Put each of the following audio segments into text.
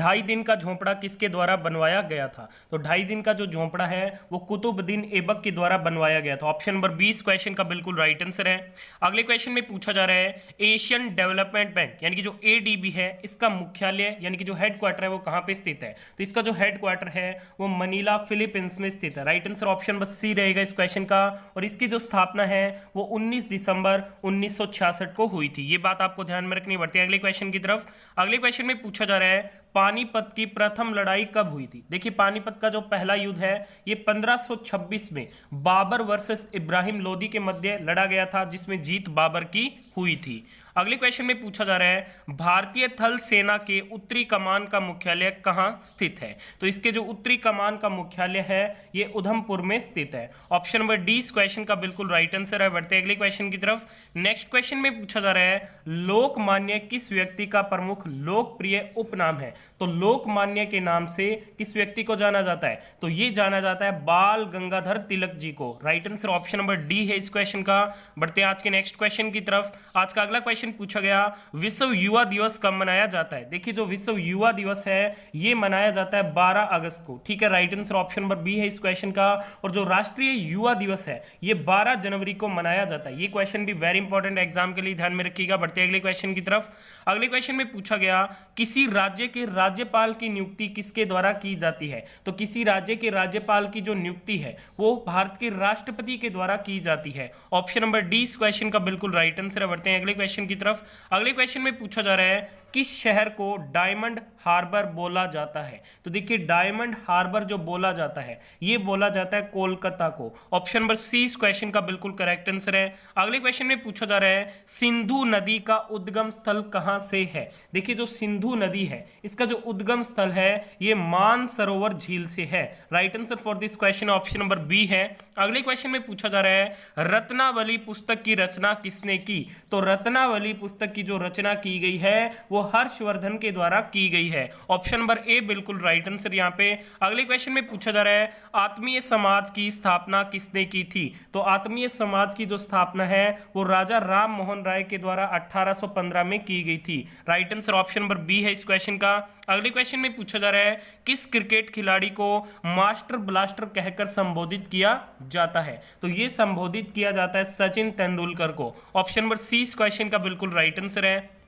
ढाई दिन का झोंपड़ा किसके द्वारा बनवाया गया था? तो ढाई दिन का जो झोंपड़ा है वो कुतुबुद्दीन ऐबक के द्वारा बनवाया गया था। ऑप्शन नंबर 20 क्वेश्चन का बिल्कुल राइट आंसर है। अगले क्वेश्चन में पूछा जा रहा है एशियन डेवलपमेंट बैंक यानी कि जो एडीबी है इसका मुख्यालय यानी कि जो हेडक्वार्टर है वो कहां पे स्थित है? तो इसका जो हेडक्वार्टर है वो मनीला फिलीपींस में स्थित है। Right answer option number C रहेगा इस क्वेश्चन का। और इसकी जो स्थापना है वो 19 दिसंबर 1966 को हुई थी। ये बात आपको ध्यान में रखनी पड़ती है। अगले क्वेश्चन की तरफ, अगले क्वेश्चन में पूछा जा रहा है पानीपत की प्रथम लड़ाई कब हुई थी? देखिए पानीपत का जो पहला युद्ध है ये 1526 में बाबर वर्सेस इब्राहिम लोदी के मध्य लड़ा गया था, जिसमें जीत बाबर की हुई थी। अगले क्वेश्चन में पूछा जा रहा है भारतीय थल सेना के उत्तरी कमान का मुख्यालय कहां स्थित है? तो इसके जो उत्तरी कमान का मुख्यालय है ये उधमपुर में स्थित है। ऑप्शन नंबर डी इस क्वेश्चन का बिल्कुल राइट आंसर है। बढ़ते अगले क्वेश्चन की तरफ। नेक्स्ट क्वेश्चन में पूछा जा रहा है लोकमान्य किस व्यक्ति का प्रमुख लोकप्रिय उपनाम है? तो लोकमान्य के नाम से किस व्यक्ति को जाना जाता है? तो ये जाना जाता है बाल गंगाधर तिलक जी को। Right answer option number D है इस क्वेश्चन का। बढ़ते आज के नेक्स्ट क्वेश्चन की तरफ। आज का अगला क्वेश्चन पूछा गया विश्व युवा दिवस कब मनाया जाता है? देखिए जो विश्व युवा दिवस है ये मनाया जाता है 12 अगस्त को। ठीक है, right answer option number B है इस क्वेश्चन का। और जो राष्ट्रीय युवा दिवस है ये 12 जनवरी को मनाया जाता है। ये क्वेश्चन भी वेरी इंपॉर्टेंट एग्जाम के लिए, ध्यान में रखिएगा। बढ़ते अगले क्वेश्चन की तरफ। अगले क्वेश्चन में पूछा गया किसी राज्य के राज्यपाल की नियुक्ति किसके द्वारा की जाती है? तो किसी राज्य के राज्यपाल की जो नियुक्ति है वो भारत के राष्ट्रपति के द्वारा की जाती है। ऑप्शन नंबर डी इस क्वेश्चन का बिल्कुल राइट आंसर है। बढ़ते हैं अगले क्वेश्चन की तरफ। अगले क्वेश्चन में पूछा जा रहा है किस शहर को डायमंड हार्बर बोला जाता है? तो देखिए डायमंड हार्बर जो बोला जाता है ये बोला जाता है कोलकाता को। ऑप्शन नंबर सी इस क्वेश्चन का बिल्कुल करेक्ट आंसर है। अगले क्वेश्चन में पूछा जा रहा है सिंधु नदी का उद्गम स्थल कहां से है? देखिए जो सिंधु नदी है इसका जो उद्गम स्थल है ये मानसरोवर झील से है। Right answer for this question option number B है। अगले क्वेश्चन में पूछा जा रहा है रत्नावली पुस्तक की रचना किसने की? तो रत्नावली पुस्तक की जो रचना की गई है वो हर्षवर्धन के द्वारा की गई है। ऑप्शन नंबर ए बिल्कुल राइट आंसर यहां पे। अगले क्वेश्चन में पूछा जा रहा है आत्मीय समाज की स्थापना किसने की थी? तो आत्मीय समाज की जो स्थापना है वो राजा राम मोहन राय के द्वारा 1815 में की गई थी। Right answer option number B है इस क्वेश्चन का। अगले क्वेश्चन में पूछा जा रहा है किस क्रिकेट खिलाड़ी को मास्टर ब्लास्टर कहकर संबोधित किया जाता है? तो ये संबोधित किया जाता है सचिन तेंदुलकर को। ऑप्शन नंबर सी इस क्वेश्चन का बिल्कुल राइट आंसर है।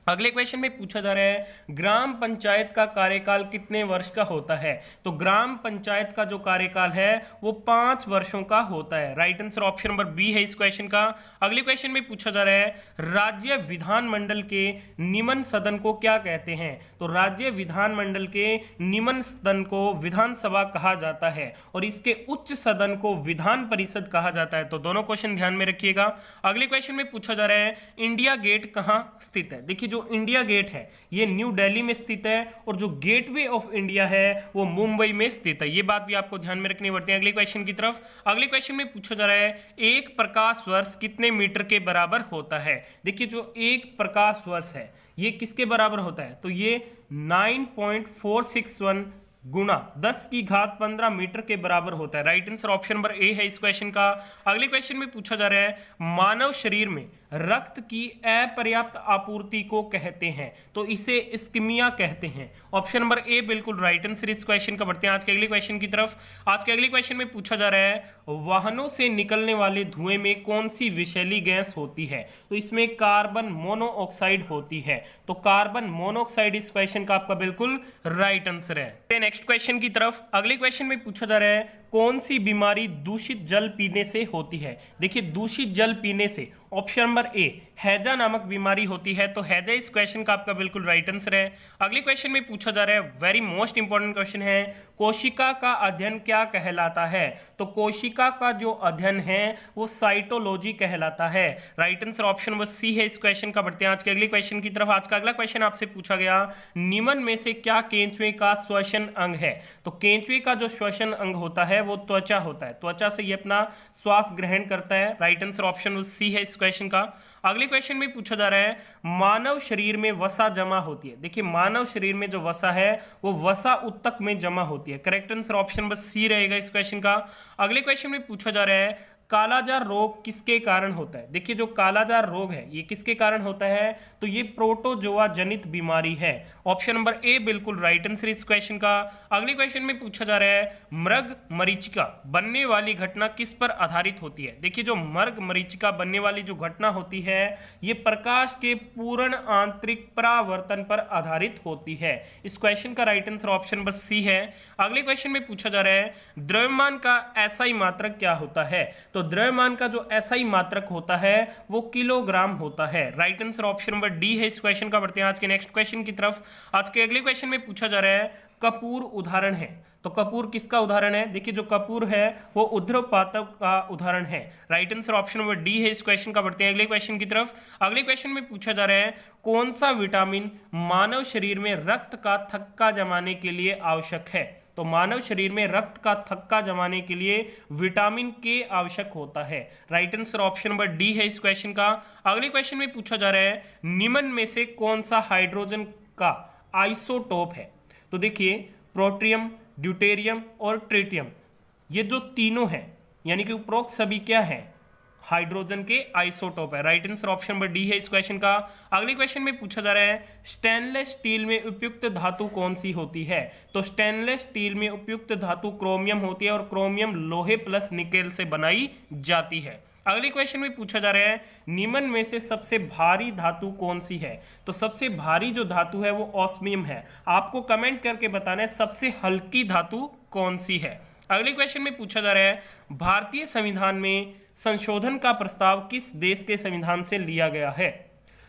अगले क्वेश्चन में पूछा जा रहा है ग्राम पंचायत का कार्यकाल कितने वर्ष का होता है? तो ग्राम पंचायत का जो कार्यकाल है वो 5 वर्षों का होता है। Right answer option number B है इस क्वेश्चन का। अगले क्वेश्चन में पूछा जा रहा है राज्य विधानमंडल के निम्न सदन को क्या कहते हैं? तो राज्य विधानमंडल के निम्न सदन को विधानसभा कहा जाता है और इसके उच्च सदन को विधान परिषद कहा जाता है। तो दोनों क्वेश्चन ध्यान में रखिएगा। अगले क्वेश्चन में पूछा जा रहा है इंडिया गेट कहां स्थित है? देखिए जो इंडिया गेट है ये न्यू दिल्ली में स्थित है और जो गेटवे ऑफ इंडिया है वो मुंबई में स्थित है। ये बात भी आपको ध्यान में रखनी पड़ती है। अगले क्वेश्चन की तरफ। अगले क्वेश्चन में पूछा जा रहा है एक प्रकाश वर्ष कितने मीटर के बराबर होता है? देखिए जो एक प्रकाश वर्ष है ये किसके बराबर होता है? तो ये 9.461 गुणा 10 की घात 15 मीटर के बराबर होता है। Right answer option number A है इस क्वेश्चन का। अगले क्वेश्चन में पूछा जा रहा है मानव शरीर में रक्त की अपर्याप्त आपूर्ति को कहते हैं? तो इसे इस्कीमिया कहते हैं। ऑप्शन नंबर ए बिल्कुल राइट आंसर इस क्वेश्चन का। बढ़ते हैं आज के अगले क्वेश्चन की तरफ। आज के अगले क्वेश्चन में पूछा जा रहा है वाहनों से निकलने वाले धुएं में कौन सी विषैली गैस होती है? तो इसमें कार्बन मोनोऑक्साइड होती है। तो कार्बन मोनोऑक्साइड इस क्वेश्चन का आपका बिल्कुल राइट आंसर है। नेक्स्ट क्वेश्चन की तरफ। अगले क्वेश्चन में पूछा जा रहा है कौन सी बीमारी दूषित जल पीने से होती है? देखिए दूषित जल पीने से ऑप्शन नंबर ए हैजा नामक बीमारी होती है। तो हैजा इस क्वेश्चन का आपका बिल्कुल राइट आंसर है। अगले क्वेश्चन में पूछा जा रहा है वेरी मोस्ट इंपॉर्टेंट क्वेश्चन है कोशिका का अध्ययन क्या कहलाता है? तो कोशिका का जो अध्ययन है वो साइटोलॉजी कहलाता है। Right answer option number C है इस क्वेश्चन का। बढ़ते हैं आज के अगले क्वेश्चन की तरफ। आज का अगला क्वेश्चन आपसे पूछा गया निम्न में से क्या केंचुए का श्वसन अंग है? तो केंचुए का जो श्वसन अंग होता है वो त्वचा होता है। त्वचा से ये अपना श्वास ग्रहण करता है। राइट आंसर ऑप्शन सी है इस क्वेश्चन का। अगले क्वेश्चन में पूछा जा रहा है मानव शरीर में वसा जमा होती है। देखिए मानव शरीर में जो वसा है वो वसा उत्तक में जमा होती है। Correct answer option number C रहेगा इस क्वेश्चन का। अगले क्वेश्चन में पूछा जा रहा है कालाजार रोग किसके कारण होता है? देखिए जो कालाजार रोग है ये किसके कारण होता है? तो ये प्रोटोजोआ जनित बीमारी है। ऑप्शन नंबर ए बिल्कुल राइट आंसर इस क्वेश्चन का। अगले क्वेश्चन में पूछा जा रहा है मृग मरीचिका बनने वाली घटना किस पर आधारित होती है? देखिए जो मृग मरीचिका बनने वाली जो घटना होती है ये प्रकाश के पूर्ण आंतरिक परावर्तन पर आधारित होती है। इस क्वेश्चन का right answer option number C है। अगले क्वेश्चन में पूछा जा रहा है द्रव्यमान का एसआई मात्रक क्या होता है? तो द्रव्यमान का जो एसआई मात्रक होता है वो किलोग्राम होता है। Right answer option number D है इस क्वेश्चन का। बढ़ते हैं आज के नेक्स्ट क्वेश्चन की तरफ। आज के अगले क्वेश्चन में पूछा जा रहा है कपूर उदाहरण है। तो कपूर किसका उदाहरण है? देखिए जो कपूर है वो ऊर्ध्वपातक का उदाहरण है। Right answer option number D है इस क्वेश्चन का। बढ़ते हैं अगले क्वेश्चन की तरफ। अगले क्वेश्चन में पूछा जा रहा है कौन सा विटामिन मानव शरीर में रक्त का थक्का जमाने के लिए आवश्यक है? तो मानव शरीर में रक्त का थक्का जमाने के लिए विटामिन के आवश्यक होता है। Right answer option number D है इस क्वेश्चन का। अगले क्वेश्चन में पूछा जा रहा है निम्न में से कौन सा हाइड्रोजन का आइसोटोप है? तो देखिए प्रोट्रियम, ड्यूटेरियम और ट्रिटियम ये जो तीनों हैं यानी कि उपरोक्त सभी क्या है? हाइड्रोजन के आइसोटोप है। Right answer option number D है इस क्वेश्चन का। अगले क्वेश्चन में पूछा जा रहा है स्टेनलेस स्टील में उपयुक्त धातु कौन सी होती है? तो स्टेनलेस स्टील में उपयुक्त धातु क्रोमियम होती है और क्रोमियम लोहे प्लस निकेल से बनाई जाती है। अगले क्वेश्चन में पूछा जा रहा है निम्न में से सबसे भारी धातु कौन सी है? तो सबसे भारी जो धातु है वो ऑस्मियम है। आपको कमेंट करके बताना है सबसे हल्की धातु कौन सी है। अगले क्वेश्चन में पूछा जा रहा है भारतीय संविधान में संशोधन का प्रस्ताव किस देश के संविधान से लिया गया है?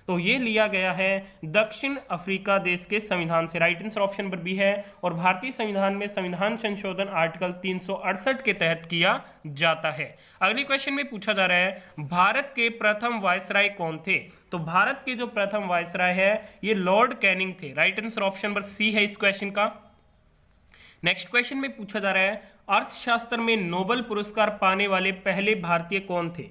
तो ये लिया गया है दक्षिण अफ्रीका देश के संविधान से। Right answer option number B है। और भारतीय संविधान में संविधान संशोधन आर्टिकल 368 के तहत किया जाता है। अगले क्वेश्चन में पूछा जा रहा है भारत के प्रथम वायसराय कौन थे? तो भारत के जो प्रथम वायसराय है ये लॉर्ड कैनिंग थे। Right answer option number C है इस क्वेश्चन का। नेक्स्ट क्वेश्चन में पूछा जा रहा है अर्थशास्त्र में नोबेल पुरस्कार पाने वाले पहले भारतीय कौन थे?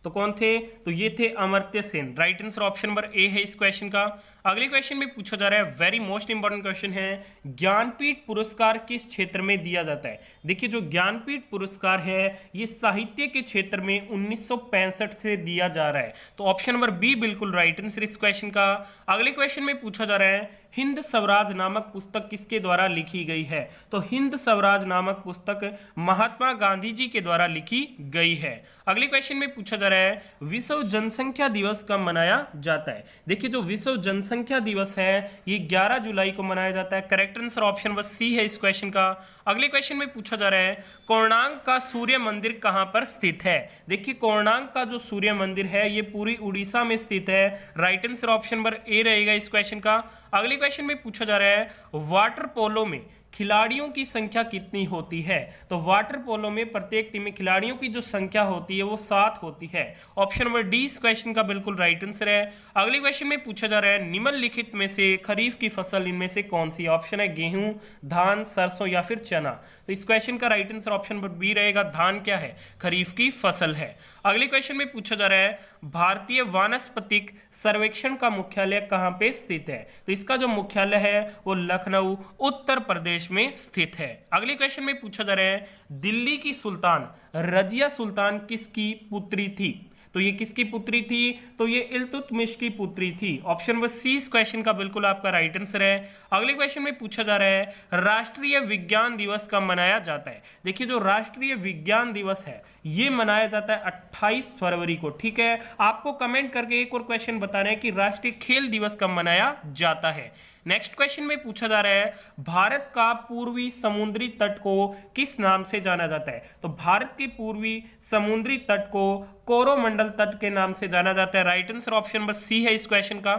तो कौन थे? तो ये थे Amartya Sen. Right answer option number A है इस क्वेश्चन का। अगले क्वेश्चन में पूछा जा रहा है वेरी मोस्ट इंपॉर्टेंट क्वेश्चन है ज्ञानपीठ पुरस्कार किस क्षेत्र में दिया जाता है? देखिए जो ज्ञानपीठ पुरस्कार है ये साहित्य के क्षेत्र में 1965 से दिया जा रहा है। तो ऑप्शन नंबर बी बिल्कुल राइट आंसर इस क्वेश्चन का। अगले क्वेश्चन में पूछा जा रहा है हिंद स्वराज नामक पुस्तक किसके द्वारा लिखी गई है? तो हिंद स्वराज नामक पुस्तक महात्मा गांधी जी के द्वारा लिखी गई है। अगले क्वेश्चन में पूछा जा रहा है विश्व जनसंख्या दिवस कब मनाया जाता है? देखिए जो विश्व जनसंख्या दिवस है ये 11 जुलाई को मनाया जाता है। Correct answer option number C है इस क्वेश्चन का। अगले क्वेश्चन में पूछा जा रहा है कोणार्क का सूर्य मंदिर कहां पर स्थित है? देखिए कोणार्क का जो सूर्य मंदिर है ये पूरी उड़ीसा में स्थित है। Right answer option number A रहेगा इस क्वेश्चन का। अगले क्वेश्चन में पूछा जा रहा है वाटर पोलो में खिलाड़ियों की संख्या कितनी होती है? तो वाटर पोलो में प्रत्येक टीम में खिलाड़ियों की जो संख्या होती है वो 7 होती है। ऑप्शन नंबर डी इस क्वेश्चन का बिल्कुल राइट आंसर है। अगले क्वेश्चन में पूछा जा रहा है निम्नलिखित में से खरीफ की फसल इनमें से कौन सी? ऑप्शन है गेहूं, धान, सरसों या फिर चना। तो इस क्वेश्चन का right answer option number B रहेगा। धान क्या है? खरीफ की फसल है। अगले क्वेश्चन में पूछा जा रहा है भारतीय वानस्पतिक सर्वेक्षण का मुख्यालय कहां पे स्थित है? तो इसका जो मुख्यालय है वो लखनऊ उत्तर प्रदेश में स्थित है। अगले क्वेश्चन में पूछा जा रहा है दिल्ली की सुल्तान रजिया सुल्तान किसकी पुत्री थी? तो ये किसकी पुत्री थी? तो ये इल्तुतमिश की पुत्री थी। ऑप्शन नंबर सी इस क्वेश्चन का बिल्कुल आपका राइट आंसर है। अगले क्वेश्चन में पूछा जा रहा है राष्ट्रीय विज्ञान दिवस कब मनाया जाता है? देखिए जो राष्ट्रीय विज्ञान दिवस है ये मनाया जाता है 28 फरवरी को। ठीक है, आपको कमेंट करके एक और क्वेश्चन बताना है कि राष्ट्रीय खेल दिवस कब मनाया जाता है। नेक्स्ट क्वेश्चन में पूछा जा रहा है भारत का पूर्वी समुद्री तट को किस नाम से जाना जाता है? तो भारत के पूर्वी समुद्री तट को कोरोमंडल तट के नाम से जाना जाता है। Right answer option number C है इस क्वेश्चन का।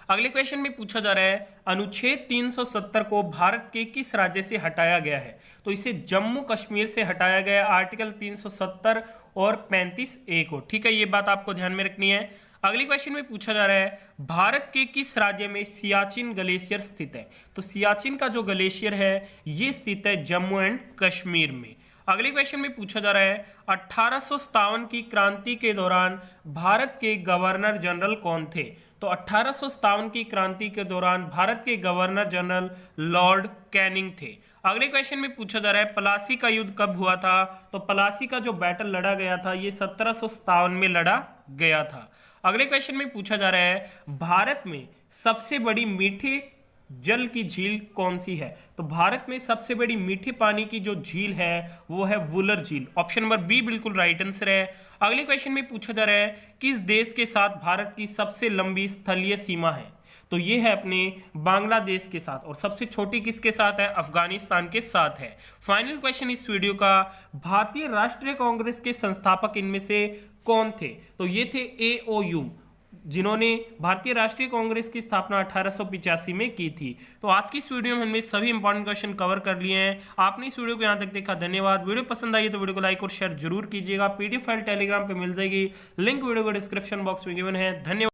अगले क्वेश्चन में पूछा जा रहा है अनुच्छेद 370 को भारत के किस राज्य से हटाया गया है? तो इसे जम्मू कश्मीर से हटाया गया आर्टिकल 370 और 35A को। ठीक है, ये बात आपको ध्यान में रखनी है। अगले क्वेश्चन में पूछा जा रहा है भारत के किस राज्य में सियाचिन ग्लेशियर स्थित है? तो सियाचिन का जो ग्लेशियर है ये स्थित है जम्मू एंड कश्मीर में। अगले क्वेश्चन में पूछा जा रहा है 1857 की क्रांति के दौरान भारत के गवर्नर जनरल कौन थे? तो 1857 की क्रांति के दौरान भारत के गवर्नर जनरल लॉर्ड कैनिंग थे। अगले क्वेश्चन में पूछा जा रहा है प्लासी का युद्ध कब हुआ था? तो प्लासी का जो बैटल लड़ा गया था ये 1757 में लड़ा गया था। अगले क्वेश्चन में पूछा जा रहा है भारत में सबसे बड़ी मीठे जल की झील कौन सी है? तो भारत में सबसे बड़ी मीठे पानी की जो झील है वो है वुलर झील। ऑप्शन नंबर बी बिल्कुल राइट आंसर है। अगले क्वेश्चन में पूछा जा रहा है किस देश के साथ भारत की सबसे लंबी स्थलीय सीमा है? तो ये है अपने बांग्लादेश के साथ। और सबसे छोटी किसके साथ है? अफगानिस्तान के साथ है। फाइनल क्वेश्चन इस वीडियो का, भारतीय राष्ट्रीय कांग्रेस के संस्थापक इनमें से कौन थे? तो ये थे AOU, जिन्होंने भारतीय राष्ट्रीय कांग्रेस की स्थापना 1885 में की थी। तो आज की इस वीडियो में हमने सभी इंपॉर्टेंट क्वेश्चन कवर कर लिए हैं। आपने इस वीडियो को यहाँ तक देखा, धन्यवाद। वीडियो पसंद आई तो वीडियो को लाइक और शेयर जरूर कीजिएगा। PDF फाइल टेलीग्राम पे मिल जाएगी, लिंक वीडियो को डिस्क्रिप्शन बॉक्स में गिवन है। धन्यवाद।